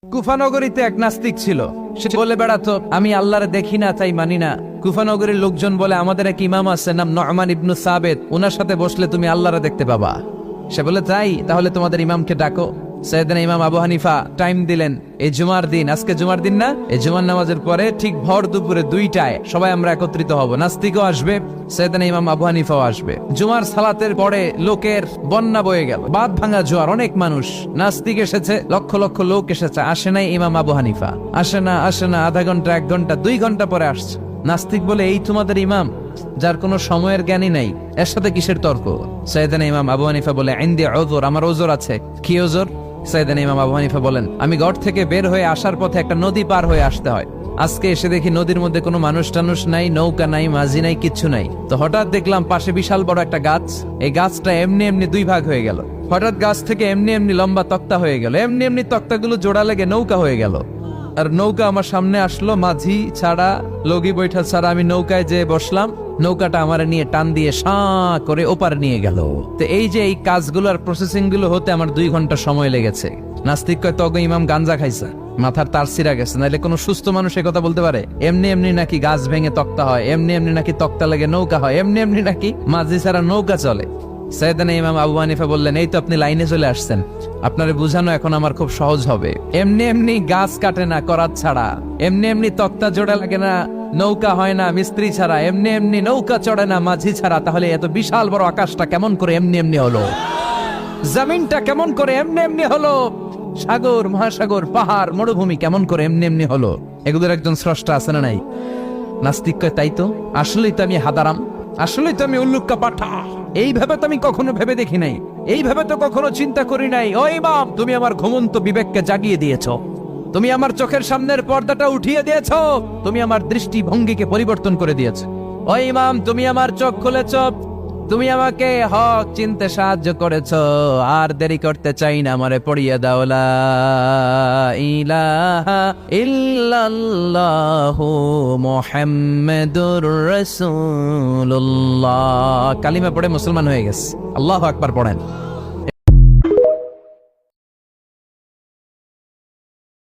কুফানগরীতে এক নাস্তিক ছিল। সে বলে বেড়াতো, আমি আল্লাহরে দেখি না তাই মানি না। কুফানগরীর লোকজন বলে, আমাদের এক ইমাম আছে নাম নু'মান ইবনে সাবিত, ওনার সাথে বসলে তুমি আল্লাহরে দেখতে পাবা। সে বলে, তাই তাহলে তোমাদের ইমামকে ডাকো। সাইয়েদনা ইমাম আবু হানিফা টাইম দিলেন, এই জুমার দিন, আজকে জুমার দিন না, এই জুমার নামাজের পরে ঠিক ভর দুপুরে 2টায় সবাই আমরা একত্রিত হব। নাস্তিকও আসবে, সাইয়েদনা ইমাম আবু হানিফাও আসবে। জুমার সালাতের পরে লোকের বন্যা বয়ে গেল, বাঁধ ভাঙা জোয়ার, অনেক মানুষ। নাস্তিক এসেছে, লক্ষ লক্ষ লোক এসেছে, আসে নাই ইমাম আবু হানিফা। আসে না আধা ঘন্টা, 1 ঘন্টা, 2 ঘন্টা পরে আসছে। নাস্তিক বলে, এই তোমাদের ইমাম যার কোনো সময়ের জ্ঞানই নাই, এর সাথে কিসের তর্ক? সাইয়েদনা ইমাম আবু হানিফা বলে, ইনদি উযর, আমার ওজর আছে। কি ওজর? সাইয়েদনা ইমাম আবু হানিফা বলেন, আমি ঘর থেকে বের হয়ে আসার পথে একটা নদী পার হয়ে আসতে হয়। আজকে এসে দেখি নদীর মধ্যে কোনো মানুষ টানুষ নাই, নৌকা নাই, মাঝি নাই, কিচ্ছু নাই। তো হঠাৎ দেখলাম পাশে বিশাল বড় একটা গাছ। এই গাছটা এমনি এমনি 2 ভাগ হয়ে গেল। হঠাৎ গাছ থেকে এমনি এমনি লম্বা তক্তা হয়ে গেল, এমনি এমনি তক্তাগুলো জোড়া লেগে নৌকা হয়ে গেল। আর নৌকা আমার সামনে আসলো, মাঝি ছাড়া, লগি বৈঠা ছাড়া। আমি নৌকায় যেয়ে বসলাম, নৌকাটা আমার নিয়ে টান দিয়ে সাঁ করে ওপারে নিয়ে গেল। তো এই যে এই কাজগুলো আর প্রসেসিং গুলো হতে আমার 2 ঘন্টা সময় লেগেছে। নাস্তিক কয়, তগ ইমাম গাঞ্জা খাইছে, মাথার তার ছিঁড়া গেছে, নাহলে কোনো সুস্থ মানুষ এ কথা বলতে পারে? এমনি এমনি নাকি গাছ ভেঙে তক্তা হয়, এমনি এমনি নাকি তক্তা লেগে নৌকা হয়, এমনি এমনি নাকি মাঝি ছাড়া নৌকা চলে? সাইয়েদনা ইমাম আবু হানিফা বললেন, এই তো আপনি লাইনে চলে আসছেন, আপনারে বুঝানো এখন আমার খুব সহজ হবে। এমনি এমনি গাছ কাটে না করাত ছাড়া, এমনি এমনি তক্তা জোড়া লাগে না, নৌকা হয় না মিস্ত্রি ছাড়া, এমনি এমনি নৌকা চড়ে না মাঝি ছাড়া। তাহলে এত বিশাল বড় আকাশটা কেমন করে এমনি এমনি হলো? জমিনটা কেমন করে এমনি এমনি হলো? সাগর, মহাসাগর, পাহাড়, মরুভূমি কেমন করে এমনি এমনি হলো? এগুলোর একজন স্রষ্টা আছে না নাই? নাস্তিক কয়, তাই তো, আসলেই তো আমি হাদারাম, আসলেই তো আমি উল্লুক্কা পাঠা। এইভাবে তো আমি কখনো ভেবে দেখি নাই, এইভাবে তো কখনো চিন্তা করি নাই। ও ইমাম, তুমি আমার ঘুমন্ত বিবেককে জাগিয়ে দিয়েছো, তুমি আমার চোখের সামনের পর্দাটা উঠিয়ে দিয়েছো, তুমি আমার দৃষ্টিভঙ্গিকে পরিবর্তন করে দিয়েছো। ও ইমাম, তুমি আমার চোখ খুলেছো, তুমি আমাকে হক চিনতে সাহায্য করেছো। আর দেরি করতে চাই না, আমারে পড়িয়ে দাও লা ইলাহা ইল্লাল্লাহু মুহাম্মাদুর রাসূলুল্লাহ। কালিমা পড়ে মুসলমান হয়ে গেছে। আল্লাহু আকবার পড়েন।